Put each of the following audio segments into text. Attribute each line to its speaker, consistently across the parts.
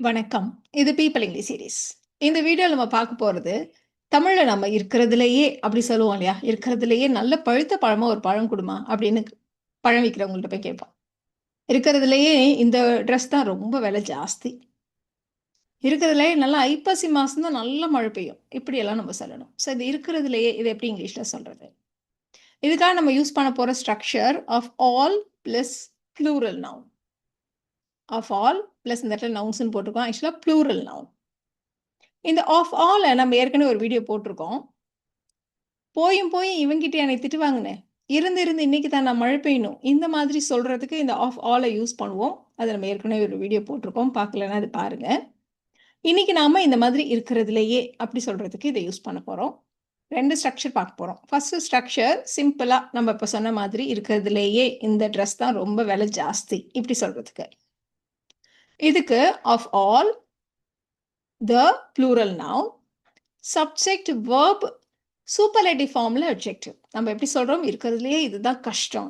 Speaker 1: வணக்கம். இது people English series. இந்த வீடியோல நம்ம பார்க்க போறது, தமிழ்ல நம்ம இருக்கிறதுலயே அப்படி சொல்லுவோம் இல்லையா? இருக்கிறதுலயே நல்ல பழுத்த பழமா ஒரு பழம் குடுமா அப்படின்னு பழம் விக்கிறவங்கள்ட்ட போய் கேட்போம். இருக்கிறதுலயே இந்த ட்ரெஸ் தான் ரொம்ப விலை ஜாஸ்தி. இருக்கிறதுலயே நல்லா ஐப்பசி மாசம் தான் நல்ல மழை பெய்யும். இப்படியெல்லாம் நம்ம சொல்லணும். ஸோ இது இருக்கிறதுலயே இது எப்படி இங்கிலீஷ்ல சொல்றது? இதுக்காக நம்ம யூஸ் பண்ண போற structure of all plus plural noun. Of all plus இந்த இடத்துல நவுன்ஸ்ன்னு போட்டிருக்கோம். ஆக்சுவலா ப்ளூரல் நவுன். இந்த ஆஃப் ஆல் நம்ம ஏற்கனவே ஒரு வீடியோ போட்டிருக்கோம். போயும் இவங்கிட்ட என்னை திட்டு வாங்கினேன். இருந்து இன்னைக்கு தான் நான் மழை பெய்யணும். இந்த மாதிரி சொல்றதுக்கு இந்த ஆஃப் ஆலை யூஸ் பண்ணுவோம். அதை நம்ம ஏற்கனவே ஒரு வீடியோ போட்டிருக்கோம். பார்க்கலன்னா அது பாருங்க. இன்னைக்கு நாம இந்த மாதிரி இருக்கிறதுலையே அப்படி சொல்றதுக்கு இதை யூஸ் பண்ண போறோம். 2 ஸ்ட்ரக்சர் பார்க்க போறோம். ஃபர்ஸ்ட் ஸ்ட்ரக்சர் சிம்பிளா நம்ம இப்ப சொன்ன மாதிரி இருக்கிறதுலையே இந்த ட்ரெஸ் தான் ரொம்ப விலை ஜாஸ்தி இப்படி சொல்றதுக்கு. இதுக்கு of all the plural noun subject verb superlative ஃபார்ம்ல அட்ஜெக்டிவ். நம்ம எப்படி சொல்றோம்? இருக்கிறதுலயே இதுதான் கஷ்டம்,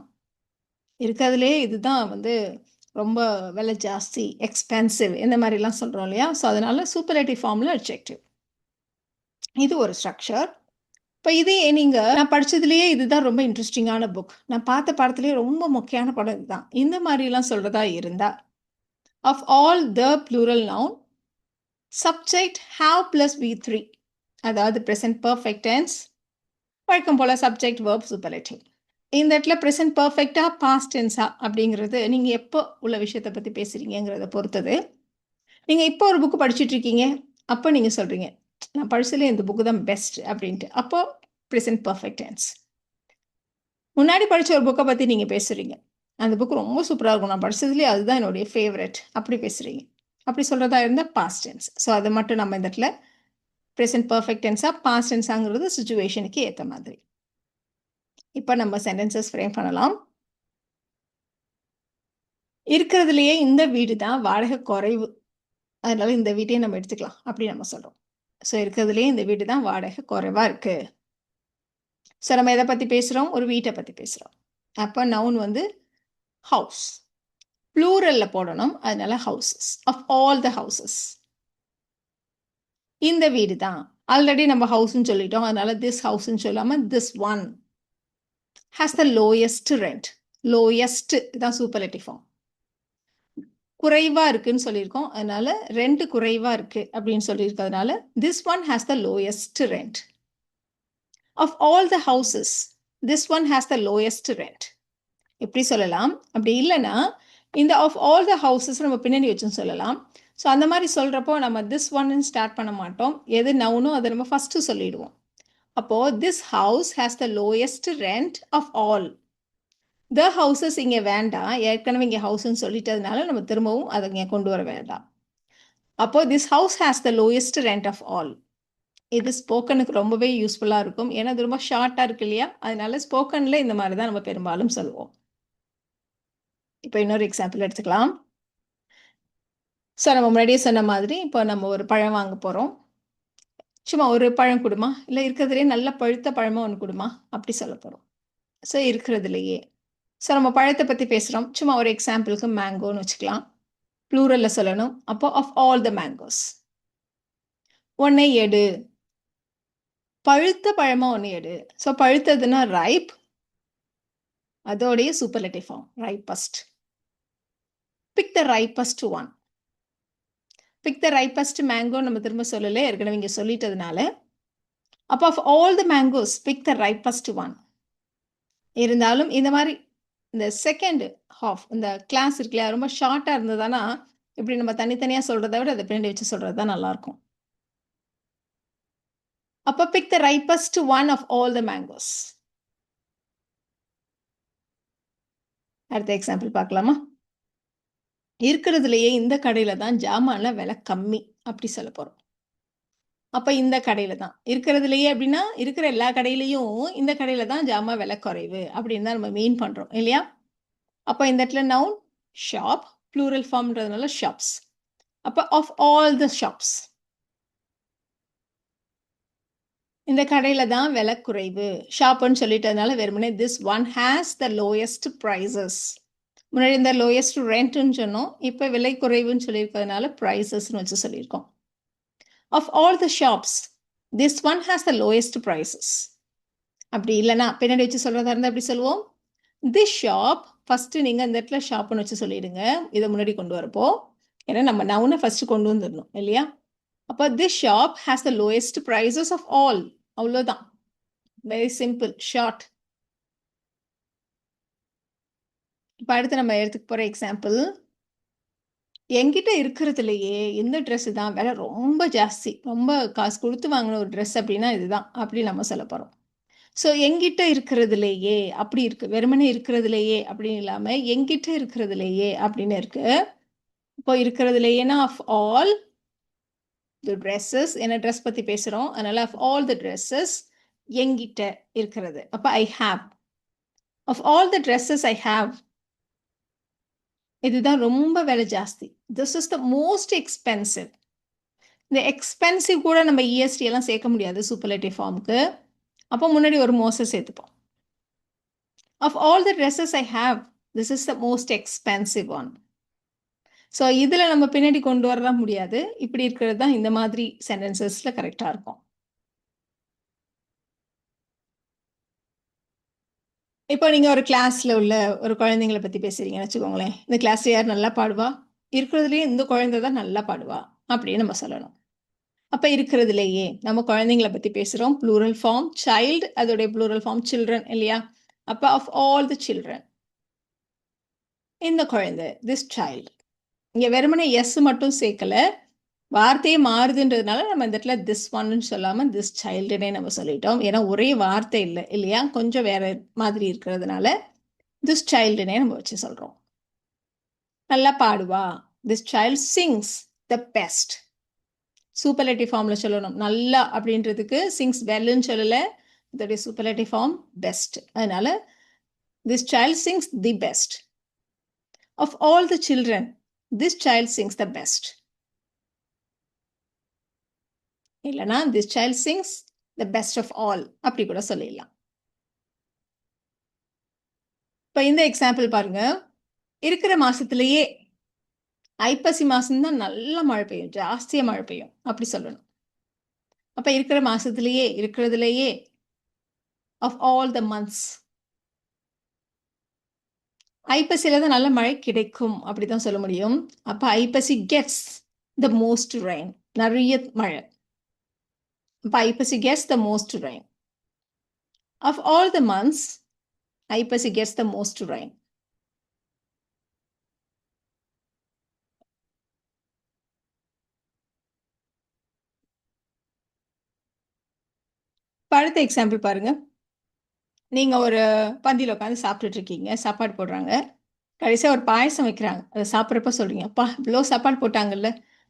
Speaker 1: இருக்கிறதுலயே இதுதான் ரொம்ப விலை ஜாஸ்தி, எக்ஸ்பென்சிவ், இந்த மாதிரிலாம் சொல்றோம் இல்லையா? ஸோ அதனால சூப்பர்லேட்டிவ் ஃபார்ம்ல அட்ஜெக்டிவ். இது ஒரு ஸ்ட்ரக்சர். இப்போ இதே நான் படிச்சதுலயே இதுதான் ரொம்ப இன்ட்ரெஸ்டிங்கான புக், நான் பார்த்த படத்துலயே ரொம்ப முக்கியமான படம் இதுதான், இந்த மாதிரிலாம் சொல்றதா இருந்தா of all the plural noun subject have plus V3, அதாவது ப்ரெசன்ட் பர்ஃபெக்ட் டென்ஸ், வழக்கம் போல சப்ஜெக்ட் வேர்ப் சூப்பர்லேட்டிவ். இந்த இடத்துல ப்ரெசன்ட் பர்ஃபெக்டா பாஸ்ட் டென்ஸா அப்படிங்கிறது நீங்க எப்போ உள்ள விஷயத்தை பத்தி பேசுறீங்கிறத பொறுத்தது. நீங்க இப்போ ஒரு புக்கு படிச்சுட்டு இருக்கீங்க, அப்போ நீங்க சொல்றீங்க நான் படிச்சதுல இந்த புக்கு தான் பெஸ்ட் அப்படின்ட்டு, அப்போ ப்ரெசன்ட் பர்ஃபெக்ட் டென்ஸ். முன்னாடி படிச்ச ஒரு புக்கை பத்தி நீங்க பேசுறீங்க, அந்த புக் ரொம்ப சூப்பராக இருக்கும், நான் படிச்சதுலேயே அதுதான் என்னுடைய ஃபேவரட், அப்படி பேசுறீங்க. அப்படி சொல்றதா இருந்தால் பாஸ்ட் டென்ஸ். ஸோ அதை மட்டும் நம்ம இந்த இடத்துல ப்ரெசன்ட் பர்ஃபெக்ட் டென்ஸா பாஸ்ட் டென்ஸாங்கிறது சுச்சுவேஷனுக்கு ஏற்ற மாதிரி. இப்போ நம்ம சென்டென்சஸ் ஃப்ரேம் பண்ணலாம். இருக்கிறதுலையே இந்த வீடு தான் வாடகை குறைவு, அதனால இந்த வீட்டையே நம்ம எடுத்துக்கலாம் அப்படி நம்ம சொல்றோம். ஸோ இருக்கிறதுலையே இந்த வீடு தான் வாடகை குறைவா இருக்கு. ஸோ நம்ம எதை பற்றி பேசுகிறோம்? ஒரு வீட்டை பற்றி பேசுகிறோம். அப்போ நவுன் ஹவுஸ், ப்ளூரலில் போடணும், அதனால houses, of all the houses. இந்த வீடு தான், ஆல்ரெடி நம்ம ஹவுஸ்ன்னு சொல்லிட்டோம், அதனால திஸ் ஹவுஸ்ன்னு சொல்லாமல் this one has the lowest rent. Lowest தான் சூப்பர்லேட்டிவ் ஃபார்ம். குறைவா இருக்குன்னு சொல்லியிருக்கோம், அதனால ரெண்ட் குறைவா இருக்கு அப்படின்னு சொல்லியிருக்கிறதுனால this one has the lowest rent. Of all the houses this one has the lowest rent எப்படி சொல்லலாம்? அப்படி இல்லைன்னா இந்த ஆஃப் ஆல் த ஹவுசஸ் நம்ம பின்னாடி வச்சுன்னு சொல்லலாம். ஸோ அந்த மாதிரி சொல்றப்போ நம்ம திஸ் ஒன்னு ஸ்டார்ட் பண்ண மாட்டோம், எது நவுனோ அதை நம்ம ஃபர்ஸ்ட் சொல்லிடுவோம். அப்போ this house has the lowest rent of all. The houses இங்கே வேண்டாம், ஏற்கனவே இங்கே ஹவுஸ்ன்னு சொல்லிட்டதுனால நம்ம திரும்பவும் அதை இங்கே கொண்டு வர வேண்டாம். அப்போ this house has the lowest rent of all. இது ஸ்போக்கனுக்கு ரொம்பவே யூஸ்ஃபுல்லாக இருக்கும், ஏன்னா அது ரொம்ப ஷார்ட்டாக இருக்கு இல்லையா? அதனால ஸ்போக்கனில் இந்த மாதிரி தான் நம்ம பெரும்பாலும் சொல்லுவோம். இப்போ இன்னொரு எக்ஸாம்பிள் எடுத்துக்கலாம். ஸோ நம்ம முன்னாடியே சொன்ன மாதிரி இப்போ நம்ம ஒரு பழம் வாங்க போகிறோம். சும்மா ஒரு பழம் கொடுமா, இல்லை இருக்கிறதுலே நல்ல பழுத்த பழமாக ஒன்று கொடுமா அப்படி சொல்ல போகிறோம். ஸோ இருக்கிறதுலையே. ஸோ நம்ம பழத்தை பற்றி பேசுகிறோம், சும்மா ஒரு எக்ஸாம்பிளுக்கு மேங்கோன்னு வச்சுக்கலாம். ப்ளூரலில் சொல்லணும், அப்போ ஆஃப் ஆல் த மேங்கோஸ். ஒன்றை எடு, பழுத்த பழமா ஒன்று எடு. ஸோ பழுத்ததுன்னா ரைப், அதோடைய superlative form ripest. Pick the ripest one. Pick the ripest mango நம்ம திரும்ப சொல்லலை, ஏற்கனவே இங்கே சொல்லிட்டதுனால. அப்போ of all the mangoes pick the ripest one. இருந்தாலும் இந்த மாதிரி இந்த செகண்ட் ஹாஃப் இந்த கிளாஸ் இருக்கு இல்லையா, ரொம்ப ஷார்ட்டாக இருந்ததுன்னா இப்படி நம்ம தனித்தனியாக சொல்கிறத விட அதை பின்னாடி வச்சு சொல்கிறது தான் நல்லாயிருக்கும். அப்போ pick the ripest one of all the mangoes. அடுத்த எக்ஸாம்பிள் பார்க்கலாமா? இருக்கிறதுலையே இந்த கடையில தான் ஜாமான்ல விலை கம்மி அப்படி சொல்ல போறோம். அப்ப இந்த கடையில தான் இருக்கிறதுலையே அப்படின்னா இருக்கிற எல்லா கடையிலையும் இந்த கடையில தான் ஜாமான் விலை குறைவு அப்படின்னு தான் நம்ம மீன் பண்றோம் இல்லையா? அப்ப இந்த இடத்துல நவுன் ஷாப், ப்ளூரல் ஃபார்ம்ன்றதுனால ஷாப்ஸ். அப்ப ஆஃப் ஆல் த ஷாப்ஸ், இந்த கடையில தான் விலை குறைவு. ஷாப்னு சொல்லிட்டதுனால வெறுமனே this one has the lowest prices. முன்னாடி இந்த லோயஸ்ட் ரெண்ட்னு சொன்னோம். இப்போ விலை குறைவுன்னு சொல்லியிருக்கிறதுனால ப்ரைஸஸ்னு வச்சு சொல்லியிருக்கோம். Of all the shops this one has the lowest prices. அப்படி இல்லைன்னா பின்னாடி வச்சு சொல்றதா இருந்தால் எப்படி சொல்லுவோம்? திஸ் ஷாப் ஃபர்ஸ்ட் நீங்க இந்த இடத்துல ஷாப்னு வச்சு சொல்லிடுங்க. இதை முன்னாடி கொண்டு வரப்போ ஏன்னா நம்ம நவுனை ஃபர்ஸ்ட் கொண்டு வந்துடணும் இல்லையா? அப்போ this shop has the lowest prices of all. அவ்வளோதான். Very simple, short. இப்போ அடுத்து நம்ம எடுத்துக்க போகிற எக்ஸாம்பிள், என்கிட்ட இருக்கிறதுலையே இந்த ட்ரெஸ் தான் விலை ரொம்ப ஜாஸ்தி, ரொம்ப காசு கொடுத்து வாங்கின ஒரு ட்ரெஸ் அப்படின்னா இதுதான் அப்படி நம்ம சொல்ல போகிறோம். ஸோ என்கிட்ட இருக்கிறதுலையே அப்படி இருக்கு, வெறுமனே இருக்கிறதுலையே அப்படின்னு இல்லாமல் என்கிட்ட இருக்கிறதுலையே அப்படின்னு இருக்கு. இப்போ இருக்கிறதுலையேனா ஆஃப் ஆல் தி ட்ரெஸ்ஸஸ், என்ன ட்ரெஸ் பற்றி பேசுகிறோம் அதனால ஆஃப் ஆல் தி ட்ரெஸ்ஸஸ் என்கிட்ட இருக்கிறது. அப்போ I have. Of all the dresses I have, இதுதான் ரொம்ப விலை ஜாஸ்தி. This is the most expensive. இந்த எக்ஸ்பென்சிவ் கூட நம்ம இஎஸ்டி எல்லாம் சேர்க்க முடியாது சூப்பர்லேட்டிவ் ஃபார்முக்கு. அப்போ முன்னாடி ஒரு மோஸ்ட் சேர்த்துப்போம். Of all the dresses I have this is the most expensive one. So இதில் நம்ம பின்னாடி கொண்டு வரலாம் முடியாது. இப்படி இருக்கிறது தான் இந்த மாதிரி சென்டென்சஸில் கரெக்டாக இருக்கும். இப்போ நீங்கள் ஒரு கிளாஸில் உள்ள ஒரு குழந்தைங்களை பற்றி பேசுகிறீங்கன்னு வச்சுக்கோங்களேன். இந்த கிளாஸில் யார் நல்லா பாடுவா? இருக்கிறதுலேயே இந்த குழந்தை தான் நல்லா பாடுவா அப்படின்னு நம்ம சொல்லணும். அப்போ இருக்கிறதுலேயே நம்ம குழந்தைங்களை பற்றி பேசுகிறோம். ப்ளூரல் ஃபார்ம் சைல்டு, அதோடைய ப்ளூரல் ஃபார்ம் சில்ட்ரன் இல்லையா? அப்போ ஆஃப் ஆல் தி சில்ட்ரன், இந்த குழந்தை, திஸ் சைல்டு. இங்கே வெறுமனே எஸ் மட்டும் சேர்க்கலை, வார்த்தையே மாறுதுன்றதுனால நம்ம இந்த இடத்துல திஸ் ஒன்னு சொல்லாமல் திஸ் சைல்டுனே நம்ம சொல்லிட்டோம். ஏன்னா ஒரே வார்த்தை இல்லை இல்லையா? கொஞ்சம் வேற மாதிரி இருக்கிறதுனால திஸ் சைல்டுனே நம்ம வச்சு சொல்கிறோம். நல்லா பாடுவா, this child sings the best. Superlative ஃபார்மில் சொல்லணும். நல்லா அப்படின்றதுக்கு சிங்ஸ் வெல்லுன்னு சொல்லலை, இதோடைய சூப்பர்லேட்டிவ் ஃபார்ம் பெஸ்ட். அதனால this child sings the best. Of all the children this child sings the best. இல்லைனா this child sings the best of all அப்படி கூட சொல்லிடலாம். இப்போ இந்த எக்ஸாம்பிள் பாருங்க. இருக்கிற மாசத்திலேயே ஐப்பசி மாசம்தான் நல்லா மழை பெய்யும், ஜாஸ்தியா மழை பெய்யும் அப்படி சொல்லணும். அப்ப இருக்கிற மாசத்திலேயே, இருக்கிறதுலேயே ஆஃப் ஆல் த மந்த்ஸ், ஐப்பசியில தான் நல்ல மழை கிடைக்கும் அப்படிதான் சொல்ல முடியும். அப்ப Aippasi gets the most rain, நிறைய மழை. அப்ப Aippasi gets the most rain. Of all the months Aippasi gets the most rain. அடுத்த எக்ஸாம்பிள் பாருங்க. நீங்க ஒரு பந்தியில் உட்காந்து சாப்பிட்டுட்டு இருக்கீங்க, சாப்பாடு போடுறாங்க, கடைசியாக ஒரு பாயசம் வைக்கிறாங்க. அதை சாப்பிட்றப்ப சொல்றீங்க, அப்பா இவ்வளோ சாப்பாடு போட்டாங்கல்ல,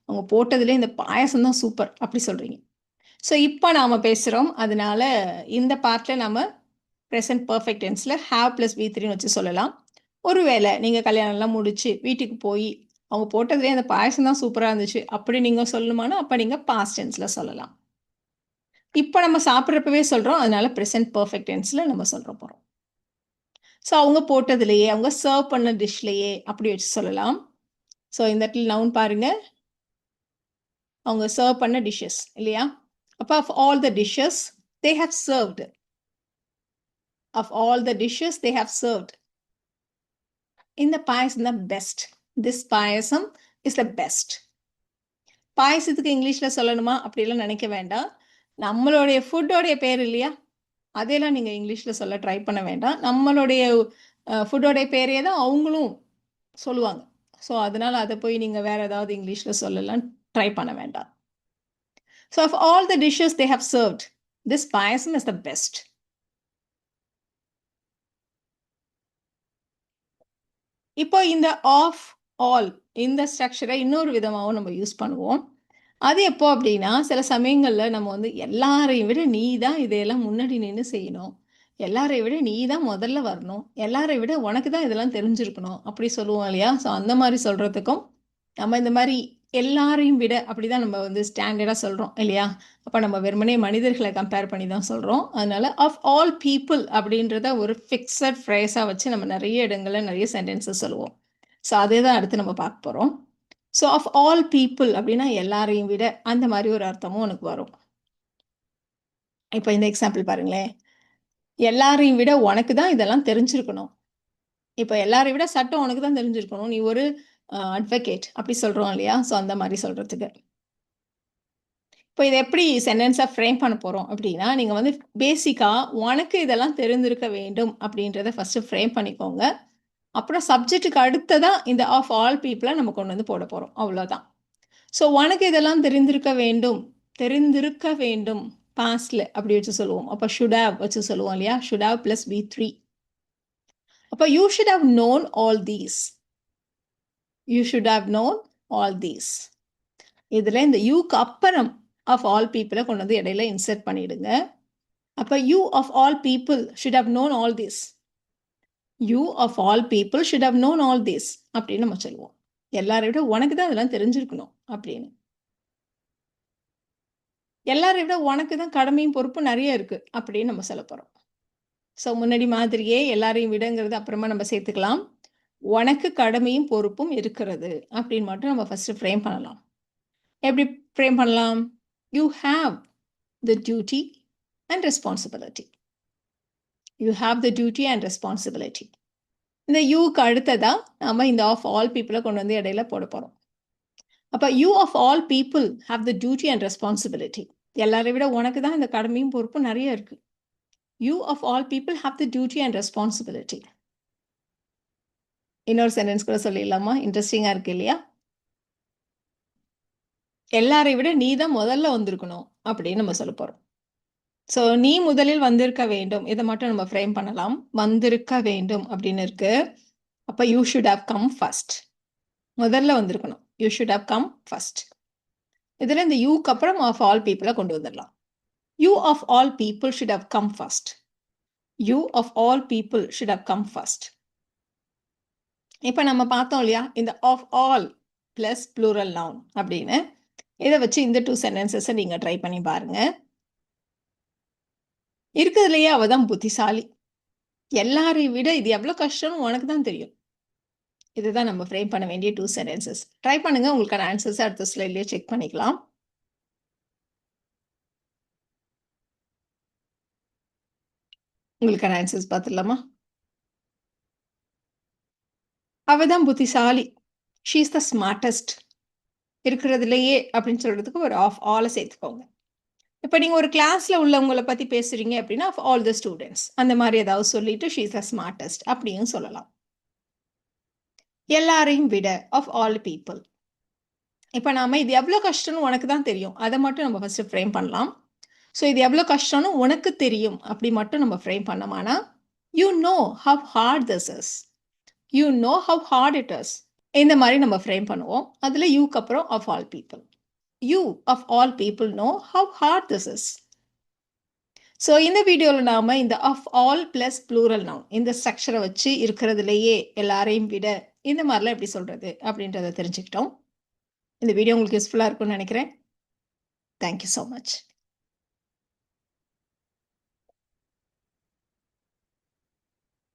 Speaker 1: அவங்க போட்டதுலேயே இந்த பாயசம் தான் சூப்பர் அப்படி சொல்றீங்க. ஸோ இப்போ நாம் பேசுகிறோம், அதனால இந்த பார்ட்டில் நம்ம ப்ரெசன்ட் பர்ஃபெக்ட் டென்ஸில் ஹேவ் ப்ளஸ் V3ன்னு வச்சு சொல்லலாம். ஒருவேளை நீங்கள் கல்யாணம்லாம் முடிச்சு வீட்டுக்கு போய் அவங்க போட்டதுலேயே அந்த பாயசம் தான் சூப்பராக இருந்துச்சு அப்படி நீங்கள் சொல்லணுமானா அப்போ நீங்கள் பாஸ்ட் டென்ஸில் சொல்லலாம். இப்போ நம்ம சாப்பிட்றப்பவே சொல்கிறோம், அதனால ப்ரெசன்ட் பர்ஃபெக்ட் டென்ஸில் நம்ம சொல்கிற போகிறோம். ஸோ அவங்க போட்டதுலேயே, அவங்க சர்வ் பண்ண டிஷ்லேயே அப்படி வச்சு சொல்லலாம். ஸோ இந்த இடத்துல நவுன் பாருங்க, அவங்க சர்வ் பண்ண டிஷ்ஷஸ் இல்லையா? அப்போ of all the dishes they have served. Of all the dishes they have served. இந்த பாயசம் தான் பெஸ்ட். This payasam is the best. பாயசத்துக்கு இங்கிலீஷில் சொல்லணுமா அப்படிலாம் நினைக்க வேண்டாம். நம்மளுடைய ஃபுட்டோடைய பேர் இல்லையா, அதையெல்லாம் நீங்கள் இங்கிலீஷில் சொல்ல ட்ரை பண்ண வேண்டாம். நம்மளுடைய ஃபுட்டோடைய பேரையே தான் அவங்களும் சொல்லுவாங்க. ஸோ அதனால் அதை போய் நீங்கள் வேறு ஏதாவது இங்கிலீஷில் சொல்லலாம் ட்ரை பண்ண வேண்டாம். So of all the dishes they have served this payasam is the best. இப்போ இந்த ஆஃப் ஆல் இந்த ஸ்ட்ரக்சரை இன்னொரு விதமாகவும் நம்ம யூஸ் பண்ணுவோம். அது எப்போ அப்படின்னா, சில சமயங்களில் நம்ம வந்து எல்லாரையும் விட நீ தான் இதையெல்லாம் முன்னாடி நின்று செய்யணும், எல்லாரை விட நீ தான் முதல்ல வரணும், எல்லாரை விட உனக்கு தான் இதெல்லாம் தெரிஞ்சிருக்கணும் அப்படி சொல்லுவோம் இல்லையா? ஸோ அந்த மாதிரி சொல்கிறதுக்கும் நம்ம இந்த மாதிரி எல்லாரையும் விட அப்படிதான் நம்ம வந்து ஸ்டாண்டர்டா சொல்றோம் இல்லையா? அப்ப நம்ம வெறுமனே மனிதர்கள கம்பேர் பண்ணி தான் சொல்றோம். அதனால ஆஃப் ஆல் பீப்பிள் அப்படின்றத ஒரு ஃபிக்ஸட் ஃப்ரேஸா வச்சு நம்ம நெறைய இடங்கள்ல நெறைய சென்டென்ஸஸ் சொல்லுவோம். ஸோ அதே தான் அடுத்து நம்ம பார்க்க போறோம். ஸோ ஆஃப் ஆல் பீப்பிள் அப்படின்னா எல்லாரையும் விட அந்த மாரி ஒரு அர்த்தமும் உனக்கு வரும். இப்ப இந்த எக்ஸாம்பிள் பாருங்களேன். எல்லாரையும் விட உனக்கு தான் இதெல்லாம் தெரிஞ்சிருக்கணும். இப்ப எல்லாரையும் விட சட்டம் உனக்கு தான் தெரிஞ்சிருக்கணும். நீ ஒரு அட்வொகேட் அப்படி சொல்றோம் இல்லையா? ஸோ அந்த மாரி சொல்றதுக்கு. இப்போ இத எப்படி சென்டென்ஸா ஃப்ரேம் பண்ண போறோம் அப்படின்னா, நீங்க வந்து பேசிக்கா உனக்கு இதெல்லாம் தெரிந்திருக்க வேண்டும் அப்படின்றத ஃபர்ஸ்ட்டு ஃப்ரேம் பண்ணிக்கோங்க. அப்புறம் சப்ஜெக்ட்டுக்கு அடுத்ததா இந்த ஆஃப் ஆல் பீப்பிள நம்ம கொண்டு வந்து போட போறோம். அவ்வளோதான். ஸோ உனக்கு இதெல்லாம் தெரிந்திருக்க வேண்டும். தெரிந்திருக்க வேண்டும். பாஸ்ட்ல அப்படி வச்சு சொல்லுவோம். அப்ப ஷுட் ஹேவ் வச்சு சொல்லுவோம் இல்லையா? Should have plus V3. அப்ப you should have known all these. You should have known all these. இதுல இந்த யூக்கு அப்புறம் ஆஃப் ஆல் பீப்பிள கொண்டு வந்து இடையில இன்சர்ட் பண்ணிடுங்க. அப்ப you of all people should have known all this. You of all people should have known all this அப்படின்னு நம்ம சொல்லுவோம். எல்லாரை விட உனக்கு தான் அதெல்லாம் தெரிஞ்சிருக்கணும் அப்படின்னு. எல்லாரை விட உனக்கு தான் கடமையும் பொறுப்பும் நிறைய இருக்கு அப்படின்னு நம்ம சொல்ல போறோம். ஸோ முன்னாடி மாதிரியே எல்லாரையும் விடங்கிறது அப்புறமா நம்ம சேர்த்துக்கலாம். உனக்கு கடமையும் பொறுப்பும் இருக்கிறது அப்படின்னு மட்டும் நம்ம ஃபர்ஸ்ட் ஃப்ரேம் பண்ணலாம். எப்படி ஃப்ரேம் பண்ணலாம்? You have the duty and responsibility. You have the duty and responsibility. இந்த யூக்கு அடுத்ததா நாம இந்த ஆஃப் ஆல் பீப்புளை கொண்டு வந்து இடையில போட போறோம். அப்ப you of all people have the duty and responsibility. எல்லாரை விட உனக்கு தான் இந்த கடமையும் பொறுப்பும் நிறைய இருக்கு. You of all people have the duty and responsibility. இன்னொரு சென்டென்ஸ் கூட சொல்லிடலாமா? இன்ட்ரெஸ்டிங்கா இருக்கு இல்லையா? எல்லாரை விட நீ தான் முதல்ல வந்திருக்கணும் அப்படின்னு நம்ம சொல்ல போறோம். ஸோ நீ முதலில் வந்திருக்க வேண்டும். இதை மட்டும் நம்ம ஃப்ரேம் பண்ணலாம். வந்திருக்க வேண்டும் அப்படின்னு இருக்கு. அப்ப you should have come first. முதல்ல வந்திருக்கணும். You should have come first. இதுல இந்த யூக்கு அப்புறம் ஆஃப் ஆல் பீப்புளை கொண்டு வந்துடலாம். You of all people should have come first. You of all people should have come first. இப்போ நம்ம பார்த்தோம் இல்லையா? இந்த of all plus plural noun அப்படின்னு. இதை வச்சு இந்த 2 சென்டென்சஸை நீங்க ட்ரை பண்ணி பாருங்க. இருக்கிறதுலையே அவ தான் புத்திசாலி. எல்லாரையும் விட இது எவ்வளவு கஷ்டம்னு உனக்கு தான் தெரியும். இதுதான் நம்ம ஃப்ரேம் பண்ண வேண்டிய 2 சென்டென்சஸ். ட்ரை பண்ணுங்க. உங்களுக்கான ஆன்சர்ஸ் அடுத்த ஸ்லைட்லயே செக் பண்ணிக்கலாம். உங்களுக்கான ஆன்சர்ஸ் பார்த்துடலாமா? அவ தான் புத்திசாலி. She is the smartest. இருக்கிறதுலையே அப்படின்னு சொல்றதுக்கு ஒரு ஆஃப் ஆல சேர்த்துக்கோங்க. இப்போ நீங்க ஒரு கிளாஸ்ல உள்ளவங்கள பத்தி பேசுறீங்க அப்படின்னா ஆஃப் ஆல் த ஸ்டூடெண்ட்ஸ் அந்த மாதிரி ஏதாவது சொல்லிட்டு ஷீ இஸ் த ஸ்மார்ட்டஸ்ட் அப்படியும் சொல்லலாம். எல்லாரையும் விட ஆஃப் ஆல் பீப்புள். இப்போ நாம இது எவ்வளோ கஷ்டம்னு உனக்கு தான் தெரியும். அதை மட்டும் நம்ம ஃபர்ஸ்ட் ஃப்ரேம் பண்ணலாம். ஸோ இது எவ்வளோ கஷ்டம்னு உனக்கு தெரியும் அப்படி மட்டும் நம்ம ஃப்ரேம் பண்ணோமானா you know how hard this is. You know how hard it is. இந்த மாதிரி நம்ம ஃப்ரேம் பண்ணுவோம். அதில் யூக்கு அப்புறம் of all people. You of all people know how hard this is. So இந்த வீடியோவில் நாம் இந்த of all plus plural noun இந்த ஸ்ட்ரக்சரை வச்சு இருக்கிறதுலையே எல்லாரையும் விட இந்த மாதிரிலாம் எப்படி சொல்கிறது அப்படின்றத தெரிஞ்சுக்கிட்டோம். இந்த வீடியோ உங்களுக்கு யூஸ்ஃபுல்லாக இருக்கும்னு நினைக்கிறேன். Thank you so much.